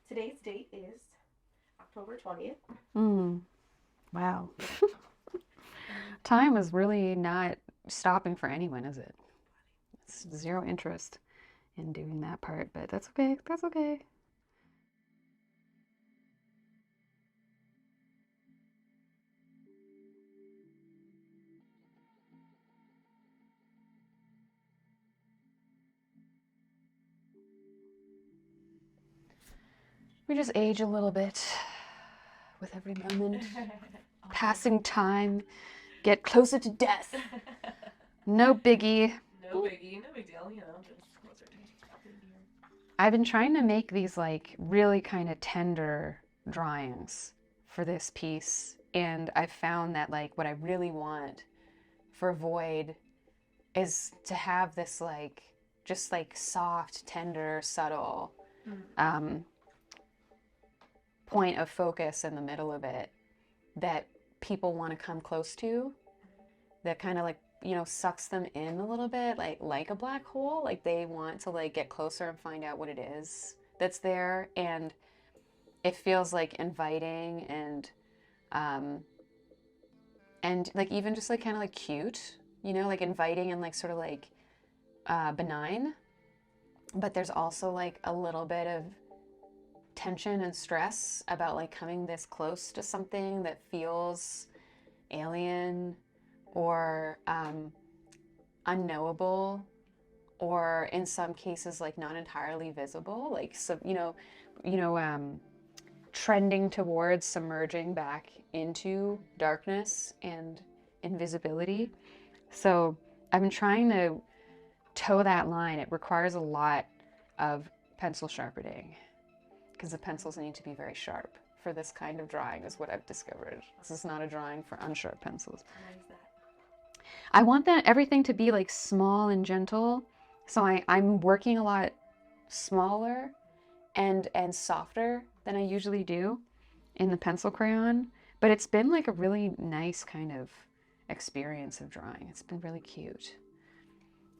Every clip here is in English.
Today's date is October 20th. Wow. Time is really not stopping for anyone, is it? It's zero interest in doing that part, but that's okay. That's okay. We just age a little bit with every moment. Passing time, get closer to death. No biggie. No biggie, no big deal, just closer to I've been trying to make these like really kind of tender drawings for this piece, and I've found that like what I really want for Void is to have this like just like soft, tender, subtle point of focus in the middle of it that people want to come close to, that kind of like, sucks them in a little bit, like a black hole. Like they want to like get closer and find out what it is that's there, and it feels like inviting and like even just like kind of like cute, like inviting and like sort of like benign, but there's also like a little bit of tension and stress about like coming this close to something that feels alien or unknowable, or in some cases like not entirely visible, like so trending towards submerging back into darkness and invisibility. So I've been trying to toe that line. It requires a lot of pencil sharpening because the pencils need to be very sharp for this kind of drawing, is what I've discovered. This is not a drawing for unsharp pencils. Why is that? I want everything to be like small and gentle. So I'm working a lot smaller and softer than I usually do in the pencil crayon. But it's been like a really nice kind of experience of drawing. It's been really cute.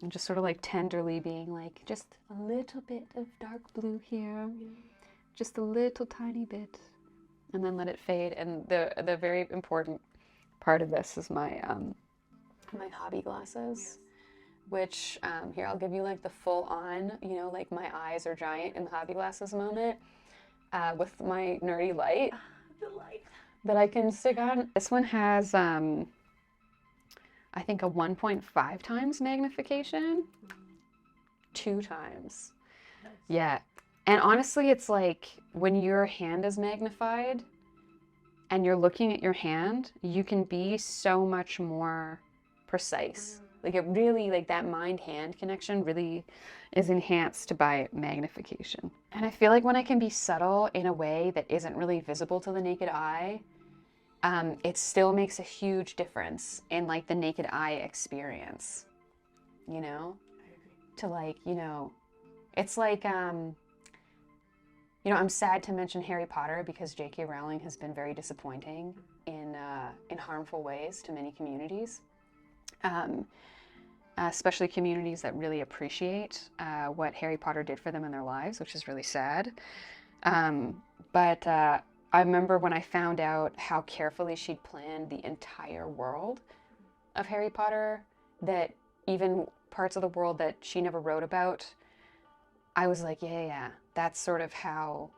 And just sort of like tenderly being like, just a little bit of dark blue here. Just a little tiny bit. And then let it fade. And the very important part of this is my my hobby glasses, which here I'll give you like the full on, like my eyes are giant in the hobby glasses moment with my nerdy light. The light that I can stick on. This one has I think a 1.5 times magnification, 2 times. Nice. Yeah, and honestly it's like when your hand is magnified and you're looking at your hand, you can be so much more precise. Like it really, like that mind-hand connection really is enhanced by magnification. And I feel like when I can be subtle in a way that isn't really visible to the naked eye, it still makes a huge difference in like the naked eye experience, I agree. to like, it's like, I'm sad to mention Harry Potter because J.K. Rowling has been very disappointing in harmful ways to many communities. Especially communities that really appreciate what Harry Potter did for them in their lives, which is really sad. But I remember when I found out how carefully she'd planned the entire world of Harry Potter, that even parts of the world that she never wrote about, I was like, yeah, that's sort of how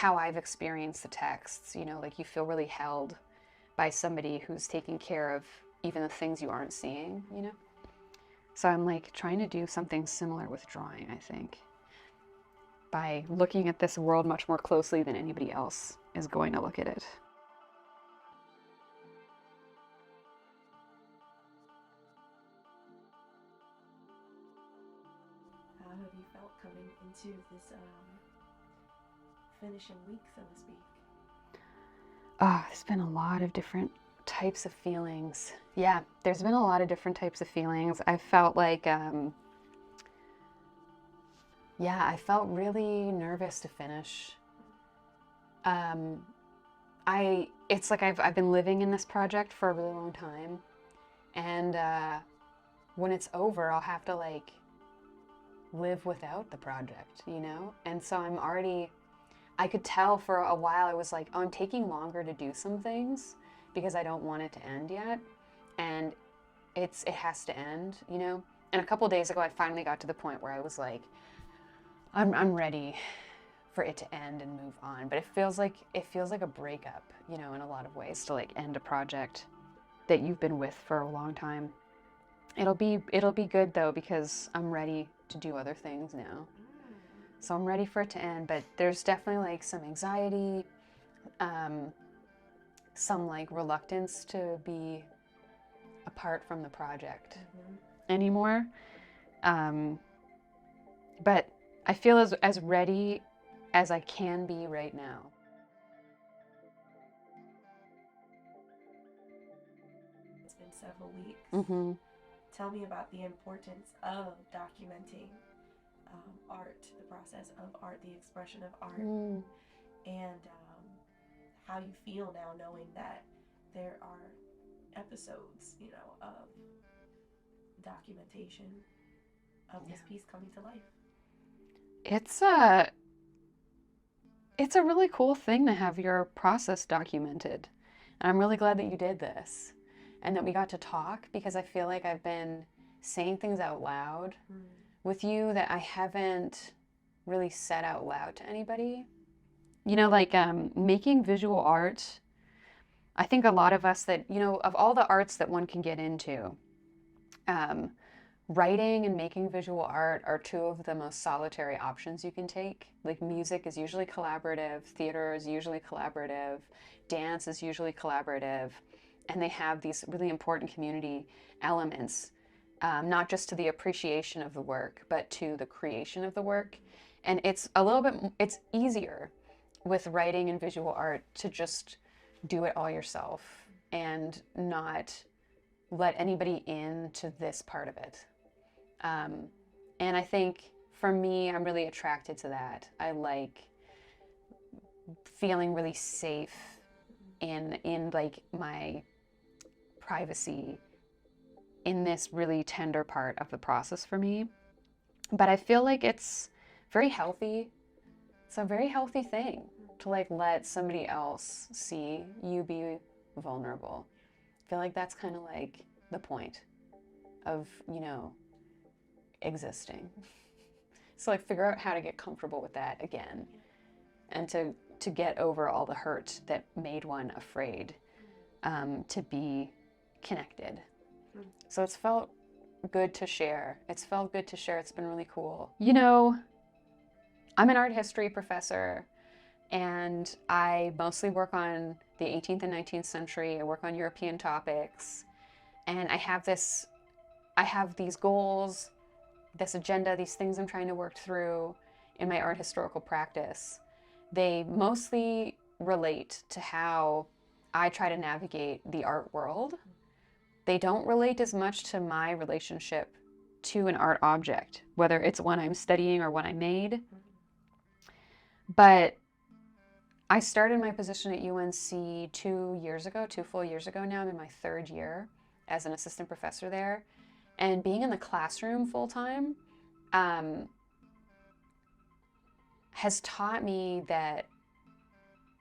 I've experienced the texts. Like you feel really held by somebody who's taking care of even the things you aren't seeing, So I'm like trying to do something similar with drawing, I think, by looking at this world much more closely than anybody else is going to look at it. How have you felt coming into this finishing week, so to speak? There's been a lot of different types of feelings. Yeah, there's been a lot of different types of feelings. I felt like, I felt really nervous to finish. It's like I've been living in this project for a really long time, and when it's over, I'll have to like live without the project, And so I could tell for a while, I was like, oh, I'm taking longer to do some things because I don't want it to end yet. And it has to end, And a couple of days ago, I finally got to the point where I was like, I'm ready for it to end and move on. But it feels like a breakup, in a lot of ways, to like end a project that you've been with for a long time. It'll be good though, because I'm ready to do other things now. So I'm ready for it to end, but there's definitely like some anxiety, some like reluctance to be apart from the project anymore. But I feel as ready as I can be right now. It's been several weeks. Mm-hmm. Tell me about the importance of documenting art, the process of art, the expression of art, and how you feel now knowing that there are episodes, of documentation of this piece coming to life. It's a really cool thing to have your process documented. And I'm really glad that you did this and that we got to talk, because I feel like I've been saying things out loud with you that I haven't really said out loud to anybody. Like making visual art, I think a lot of us that, of all the arts that one can get into, writing and making visual art are two of the most solitary options you can take. Like music is usually collaborative, theater is usually collaborative, dance is usually collaborative, and they have these really important community elements, not just to the appreciation of the work, but to the creation of the work. And it's it's easier with writing and visual art to just do it all yourself and not let anybody into this part of it. And I think for me, I'm really attracted to that. I like feeling really safe in like my privacy in this really tender part of the process for me. But I feel like it's very healthy. It's a very healthy thing to like let somebody else see you be vulnerable. I feel like that's kind of like the point of, existing. So like figure out how to get comfortable with that again, and to get over all the hurt that made one afraid to be connected. So it's felt good to share. It's been really cool. I'm an art history professor, and I mostly work on the 18th and 19th century. I work on European topics, and I have these goals, this agenda, these things I'm trying to work through in my art historical practice. They mostly relate to how I try to navigate the art world. They don't relate as much to my relationship to an art object, whether it's one I'm studying or one I made. But I started my position at UNC 2 full years ago now. I'm in my third year as an assistant professor there. And being in the classroom full time has taught me that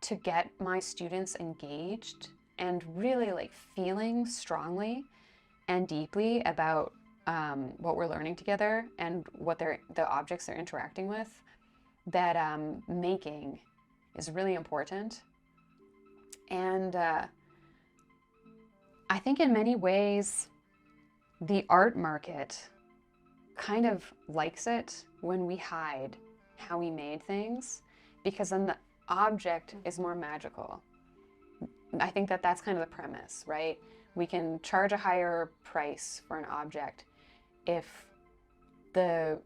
to get my students engaged and really like feeling strongly and deeply about what we're learning together and what the objects they're interacting with, that making is really important. And I think in many ways, the art market kind of likes it when we hide how we made things, because then the object is more magical. I think that's kind of the premise, right? We can charge a higher price for an object if the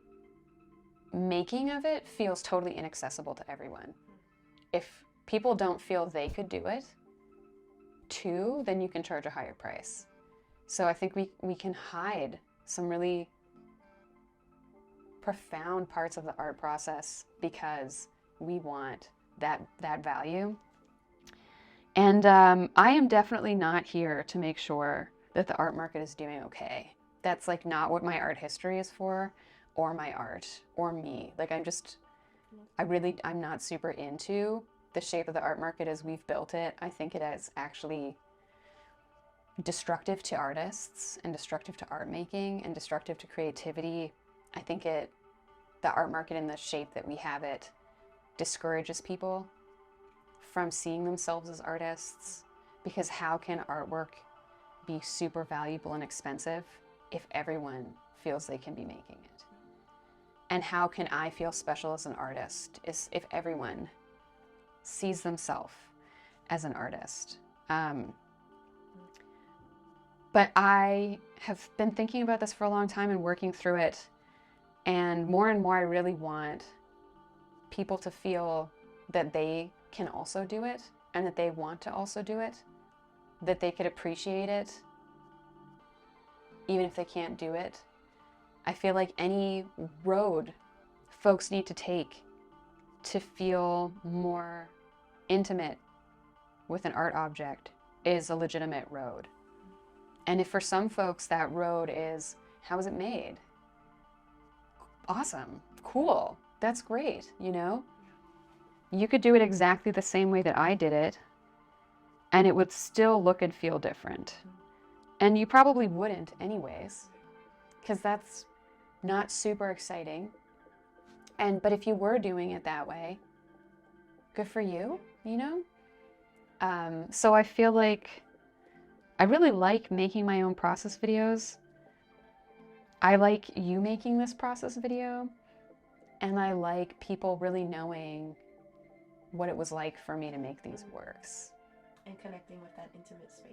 making of it feels totally inaccessible to everyone. If people don't feel they could do it too, then you can charge a higher price. So I think we can hide some really profound parts of the art process because we want that value. And I am definitely not here to make sure that the art market is doing okay. That's like not what my art history is for. or my art or me. Like I'm not super into the shape of the art market as we've built it. I think it is actually destructive to artists and destructive to art making and destructive to creativity. I think the art market in the shape that we have it discourages people from seeing themselves as artists, because how can artwork be super valuable and expensive if everyone feels they can be making it? And how can I feel special as an artist if everyone sees themselves as an artist? But I have been thinking about this for a long time and working through it. And more I really want people to feel that they can also do it and that they want to also do it, that they could appreciate it even if they can't do it. I feel like any road folks need to take to feel more intimate with an art object is a legitimate road. And if for some folks that road is, how is it made? Awesome, cool, that's great, you know? You could do it exactly the same way that I did it, and it would still look and feel different. And you probably wouldn't anyways, because that's not super exciting. But if you were doing it that way, good for you, you know? So I feel like I really like making my own process videos. I like you making this process video, and I like people really knowing what it was like for me to make these works. And connecting with that intimate space.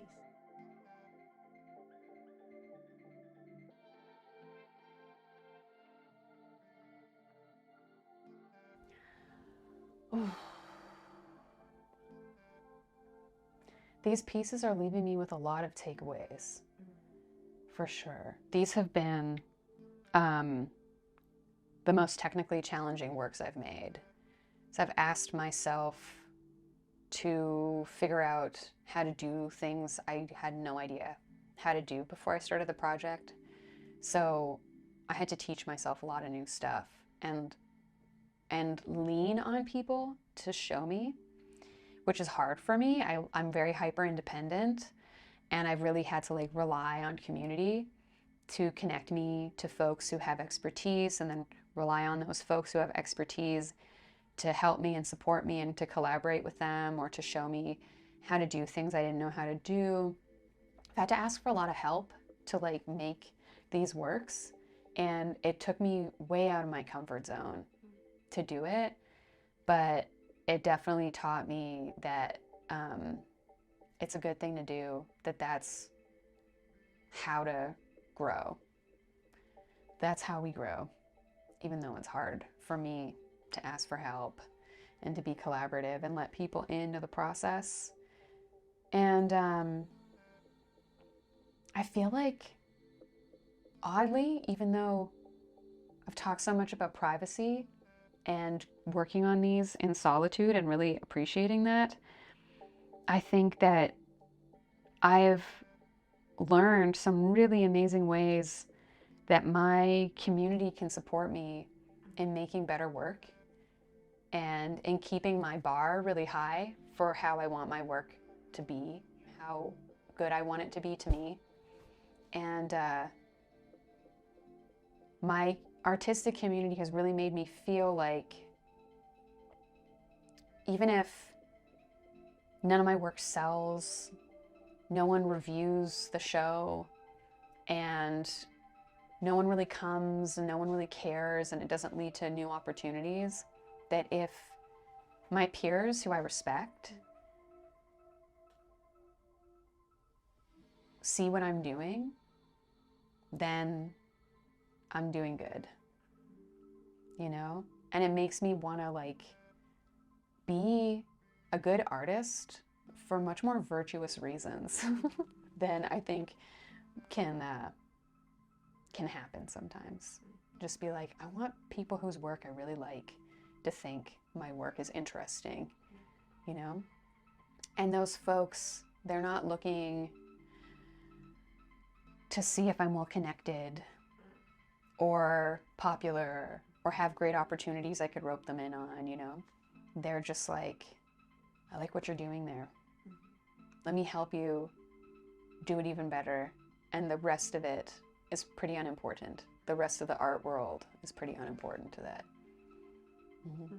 These pieces are leaving me with a lot of takeaways, for sure. These have been the most technically challenging works I've made. So I've asked myself to figure out how to do things I had no idea how to do before I started the project. So I had to teach myself a lot of new stuff and lean on people to show me, which is hard for me. I'm very hyper independent, and I've really had to like rely on community to connect me to folks who have expertise, and then rely on those folks who have expertise to help me and support me and to collaborate with them or to show me how to do things I didn't know how to do. I've had to ask for a lot of help to like make these works, and it took me way out of my comfort zone to do it, but it definitely taught me that it's a good thing to do, that's how to grow. That's how we grow, even though it's hard for me to ask for help and to be collaborative and let people into the process. And I feel like, oddly, even though I've talked so much about privacy and working on these in solitude and really appreciating that, I think that I've learned some really amazing ways that my community can support me in making better work and in keeping my bar really high for how I want my work to be, how good I want it to be to me. And my artistic community has really made me feel like even if none of my work sells, no one reviews the show, and no one really comes and no one really cares, and it doesn't lead to new opportunities, that if my peers who I respect see what I'm doing, then I'm doing good, you know? And it makes me want to like be a good artist for much more virtuous reasons than I think can happen sometimes. Just be like, I want people whose work I really like to think my work is interesting, you know? And those folks, they're not looking to see if I'm well connected or popular or have great opportunities I could rope them in on, you know. They're just like, I like what you're doing there. Let me help you do it even better. And the rest of it is pretty unimportant. The rest of the art world is pretty unimportant to that. Mm-hmm.